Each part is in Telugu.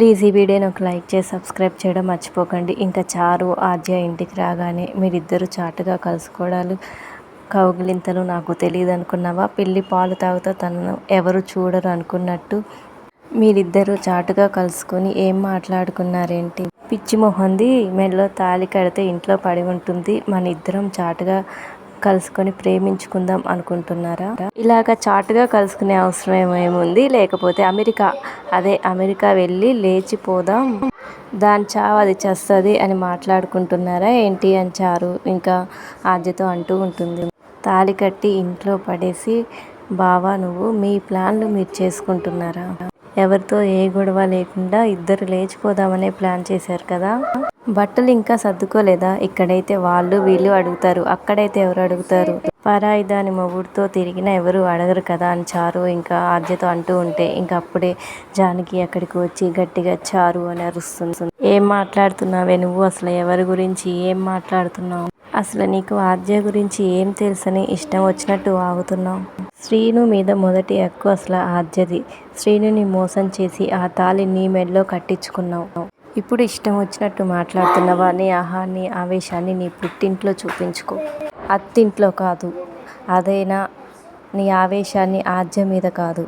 ప్లీజ్ ఈ వీడియోని ఒక లైక్ చేసి సబ్స్క్రైబ్ చేయడం మర్చిపోకండి. ఇంకా చారు ఆద్య ఇంటికి రాగానే మీరిద్దరూ చాటుగా కలుసుకోవడాలు కౌగిలింతలు నాకు తెలియదు అనుకున్నావా? పిల్లి పాలు తాగుతా తనను ఎవరు చూడరు అనుకున్నట్టు మీరిద్దరూ చాటుగా కలుసుకొని ఏం మాట్లాడుకున్నారేంటి? పిచ్చి మొహంది, మెడలో తాళి కడితే ఇంట్లో పడి ఉంటుంది, మన ఇద్దరం చాటుగా కలుసుకొని ప్రేమించుకుందాం అనుకుంటున్నారా? ఇలాగ చాటుగా కలుసుకునే అవసరం ఏముంది? లేకపోతే అమెరికా వెళ్ళి లేచిపోదాం, దాని చావు అది చేస్తుంది అని మాట్లాడుకుంటున్నారా ఏంటి అని చారు ఇంకా ఆద్యతో అంటూ ఉంటుంది. తాళి కట్టి ఇంట్లో పడేసి బావా నువ్వు మీ ప్లాన్లు మీరు చేసుకుంటున్నారా? ఎవరితో ఏ గొడవ లేకుండా ఇద్దరు లేచిపోదామనే ప్లాన్ చేశారు కదా. బట్టలు ఇంకా సర్దుకోలేదా? ఇక్కడైతే వాళ్ళు వీళ్ళు అడుగుతారు, అక్కడైతే ఎవరు అడుగుతారు? పరాయి దాని మొగుడుతో తిరిగినా ఎవరు అడగరు కదా అని చారు ఇంకా ఆద్యతో అంటూ ఉంటే ఇంకా అప్పుడే జానకి అక్కడికి వచ్చి గట్టిగా చారు అని అరుస్తుంది. ఏం మాట్లాడుతున్నావే నువ్వు? అసలు ఎవరి గురించి ఏం మాట్లాడుతున్నావు? అసలు నీకు ఆద్య గురించి ఏం తెలుసని ఇష్టం వచ్చినట్టు వాగుతున్నావు? శ్రీను మీద మొదటి హక్కు అసలు ఆద్యది. శ్రీనుని మోసం చేసి ఆ తాళి నీ మెడలో కట్టించుకున్నావు. ఇప్పుడు ఇష్టం వచ్చినట్టు మాట్లాడుతున్నావా? నీ ఆహాన్ని ఆవేశాన్ని నీ పుట్టింట్లో చూపించుకో, అత్తింట్లో కాదు. అదైనా నీ ఆవేశాన్ని ఆద్య మీద కాదు.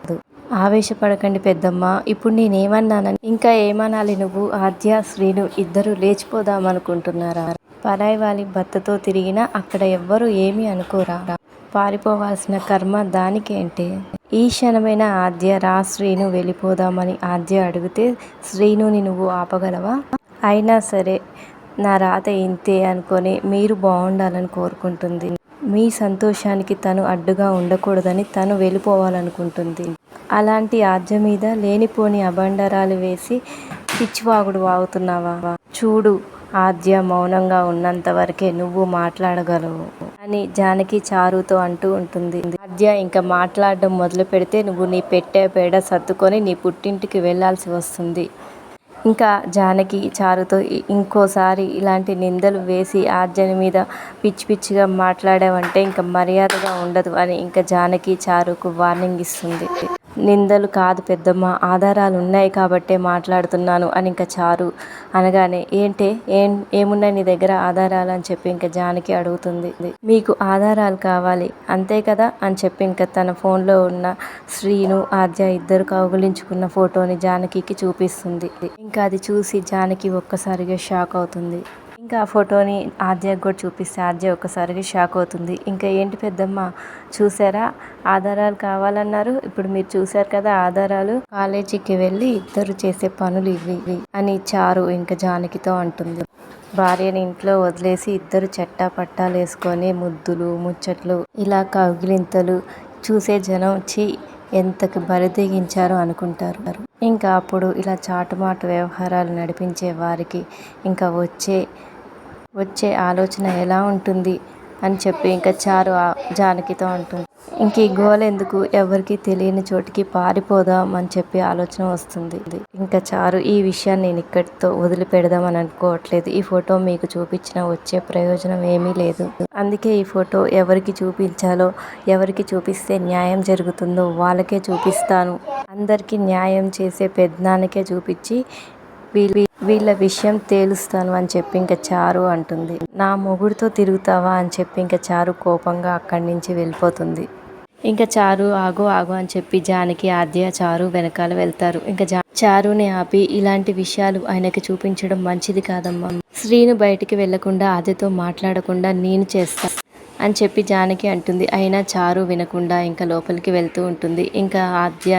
ఆవేశపడకండి పెద్దమ్మ. ఇప్పుడు నేనేమన్నానని ఇంకా ఏమనాలి? నువ్వు ఆద్య శ్రీను ఇద్దరు లేచిపోదామనుకుంటున్నారా? పరాయి వాళ్ళ భర్తతో తిరిగినా అక్కడ ఎవ్వరూ ఏమీ అనుకోరా? పారిపోవాల్సిన కర్మ దానికేంటే? ఈ క్షణమైన ఆద్య రా శ్రీను వెళ్ళిపోదామని ఆద్య అడిగితే శ్రీనుని నువ్వు ఆపగలవా? అయినా సరే నా రాత ఇంతే అనుకొని మీరు బాగుండాలని కోరుకుంటుంది. మీ సంతోషానికి తను అడ్డుగా ఉండకూడదని తను వెళ్ళిపోవాలనుకుంటుంది. అలాంటి ఆద్య మీద లేనిపోని అబండరాలు వేసి పిచ్చివాగుడు వాగుతున్నావా? చూడు, ఆద్య మౌనంగా ఉన్నంత వరకే నువ్వు మాట్లాడగలవు అని జానకి చారుతో అంటూ ఉంటుంది. ఆద్య ఇంకా మాట్లాడడం మొదలు పెడితే నువ్వు నీ పెట్టే పేడ సర్దుకొని నీ పుట్టింటికి వెళ్లాల్సి వస్తుంది. ఇంకా జానకి చారుతో ఇంకోసారి ఇలాంటి నిందలు వేసి ఆద్యని మీద పిచ్చి పిచ్చిగా మాట్లాడావంటే ఇంకా మర్యాదగా ఉండదు అని ఇంకా జానకి చారుకు వార్నింగ్ ఇస్తుంది. నిందలు కాదు పెద్దమ్మ, ఆధారాలు ఉన్నాయి కాబట్టే మాట్లాడుతున్నాను అని ఇంకా చారు అనగానే ఏమున్నాయి నీ దగ్గర ఆధారాలు అని చెప్పి ఇంకా జానకి అడుగుతుంది. మీకు ఆధారాలు కావాలి అంతే కదా అని చెప్పి ఇంకా తన ఫోన్లో ఉన్న శ్రీను ఆద్య ఇద్దరు కౌగులించుకున్న ఫోటోని జానకికి చూపిస్తుంది. ఇంకా అది చూసి జానకి ఒక్కసారిగా షాక్ అవుతుంది. ఇంకా ఆ ఫోటోని ఆద్యకు కూడా చూపిస్తే ఆద్య ఒక్కసారిగా షాక్ అవుతుంది. ఇంకా ఏంటి పెద్దమ్మ చూసారా, ఆధారాలు కావాలన్నారు, ఇప్పుడు మీరు చూసారు కదా ఆధారాలు, కాలేజీకి వెళ్ళి ఇద్దరు చేసే పనులు ఇవి అని చారు ఇంకా జానకితో అంటుంది. భార్యని ఇంట్లో వదిలేసి ఇద్దరు చట్టా పట్టాలు వేసుకొని ముద్దులు ముచ్చట్లు ఇలా కౌగిలింతలు చూసే జనం ఎంతకు బరితెగించారో అనుకుంటారు. ఇంకా అప్పుడు ఇలా చాటుమాటు వ్యవహారాలు నడిపించే వారికి ఇంకా వచ్చే ఆలోచన ఎలా ఉంటుంది అని చెప్పి ఇంకా చారు జానకితో అంటుంది. ఇంక ఈ గోల ఎందుకు, ఎవరికి తెలియని చోటికి పారిపోదాం అని చెప్పి ఆలోచన వస్తుంది. ఇంకా చారు ఈ విషయాన్ని నేను ఇక్కడితో వదిలిపెడదామని అనుకోవట్లేదు. ఈ ఫోటో మీకు చూపించినా వచ్చే ప్రయోజనం ఏమీ లేదు. అందుకే ఈ ఫోటో ఎవరికి చూపించాలో, ఎవరికి చూపిస్తే న్యాయం జరుగుతుందో వాళ్ళకే చూపిస్తాను. అందరికీ న్యాయం చేసే పెద్దనాన్నకే చూపించి వీళ్ళ విషయం తేలుస్తాను అని చెప్పి ఇంకా చారు అంటుంది. నా మొగుడితో తిరుగుతావా అని చెప్పి ఇంకా చారు కోపంగా అక్కడి నుంచి వెళ్ళిపోతుంది. ఇంకా చారు ఆగు అని చెప్పి జానకి ఆద్య చారు వెనకాల వెళ్తారు. ఇంకా చారుని ఆపి ఇలాంటి విషయాలు ఆయనకి చూపించడం మంచిది కాదమ్మా. శ్రీను బయటికి వెళ్లకుండా ఆద్యతో మాట్లాడకుండా నేను చేస్తా అని చెప్పి జానకి అంటుంది. అయినా చారు వినకుండా ఇంకా లోపలికి వెళ్తూ ఉంటుంది. ఇంకా ఆద్య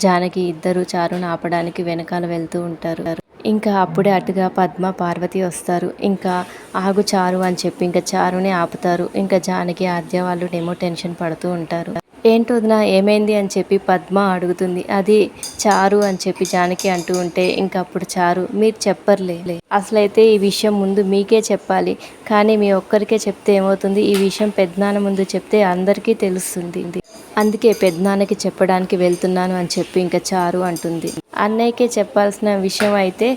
జానకి ఇద్దరు చారుని ఆపడానికి వెనకాల వెళ్తూ ఉంటారు. ఇంకా అప్పుడే అటుగా పద్మ పార్వతి వస్తారు. ఇంకా ఆగు చారు అని చెప్పి ఇంకా చారుని ఆపుతారు. ఇంకా జానకి ఆద్య వాళ్ళు ఏమో టెన్షన్ పడుతూ ఉంటారు. ఏంటో వదినా ఏమైంది అని చెప్పి పద్మ అడుగుతుంది. అది చారు అని చెప్పి జానకి అంటూ ఉంటే ఇంకా అప్పుడు చారు మీరు చెప్పర్లే, అసలైతే ఈ విషయం ముందు మీకే చెప్పాలి, కానీ మీ ఒక్కరికే చెప్తే ఏమవుతుంది, ఈ విషయం పెద్దనాన్న ముందు చెప్తే అందరికీ తెలుస్తుంది, అందుకే పెద్దనాన్నకి చెప్పడానికి వెళ్తున్నాను అని చెప్పి ఇంకా చారు అంటుంది. అన్నయ్యకే చెప్పాల్సిన విషయం అయితే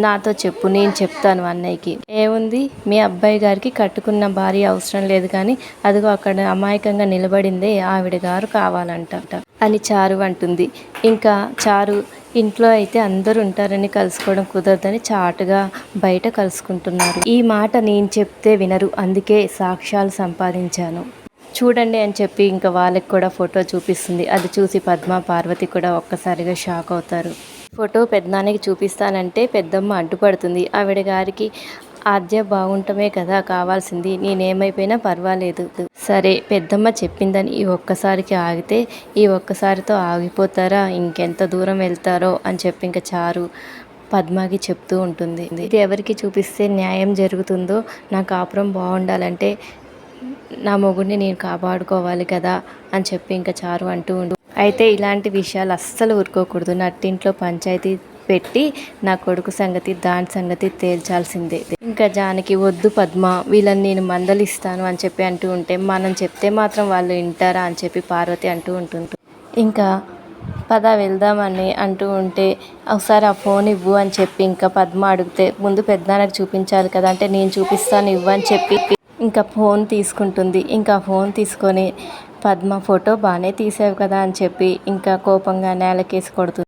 నాతో చెప్పు, నేను చెప్తాను అన్నయ్యకి. ఏముంది, మీ అబ్బాయి గారికి కట్టుకున్న భార్య అవసరం లేదు, కానీ అదిగో అక్కడ అమాయకంగా నిలబడిందే ఆవిడ గారు కావాలంట అని చారు అంటుంది. ఇంకా చారు ఇంట్లో అయితే అందరూ ఉంటారని కలుసుకోవడం కుదరదని చాటుగా బయట కలుసుకుంటున్నారు. ఈ మాట నేను చెప్తే వినరు, అందుకే సాక్ష్యాలు సంపాదించాను చూడండి అని చెప్పి ఇంకా వాళ్ళకి కూడా ఫోటో చూపిస్తుంది. అది చూసి పద్మ, పార్వతి కూడా ఒక్కసారిగా షాక్ అవుతారు. ఫోటో పెద్దనాన్నకి చూపిస్తానంటే పెద్దమ్మ అడ్డుపడుతుంది. ఆవిడ గారికి ఆద్య బాగుంటమే కదా కావాల్సింది, నేనేమైపోయినా పర్వాలేదు, సరే పెద్దమ్మ చెప్పిందని ఈ ఒక్కసారికి ఆగితే ఈ ఒక్కసారితో ఆగిపోతారా, ఇంకెంత దూరం వెళ్తారో అని చెప్పి ఇంకా చారు పద్మకి చెప్తూ ఉంటుంది. ఇది ఎవరికి చూపిస్తే న్యాయం జరుగుతుందో, నా కాపురం బాగుండాలంటే నా మొగుడిని నేను కాపాడుకోవాలి కదా అని చెప్పి ఇంకా చారు అంటూ ఉండు. అయితే ఇలాంటి విషయాలు అస్సలు ఊరుకోకూడదు, నట్టింట్లో పంచాయతీ పెట్టి నా కొడుకు సంగతి దాని సంగతి తేల్చాల్సిందే. ఇంకా జానకి వద్దు పద్మ, వీళ్ళని నేను మందలిస్తాను అని చెప్పి అంటూ ఉంటే మనం చెప్తే మాత్రం వాళ్ళు వింటారా అని చెప్పి పార్వతి అంటూ ఉంటుంది. ఇంకా పద వెళ్దామని అంటూ ఉంటే ఒకసారి ఆ ఫోన్ ఇవ్వు అని చెప్పి ఇంకా పద్మ అడిగితే ముందు పెద్దనాన్నకు చూపించాలి కదా అంటే నేను చూపిస్తాను ఇవ్వు అని చెప్పి ఇంకా ఫోన్ తీసుకుంటుంది. ఇంకా ఫోన్ తీసుకొని పద్మ ఫోటో బాగానే తీసావు కదా అని చెప్పి ఇంకా కోపంగా నేలకేసి కొడుతుంది.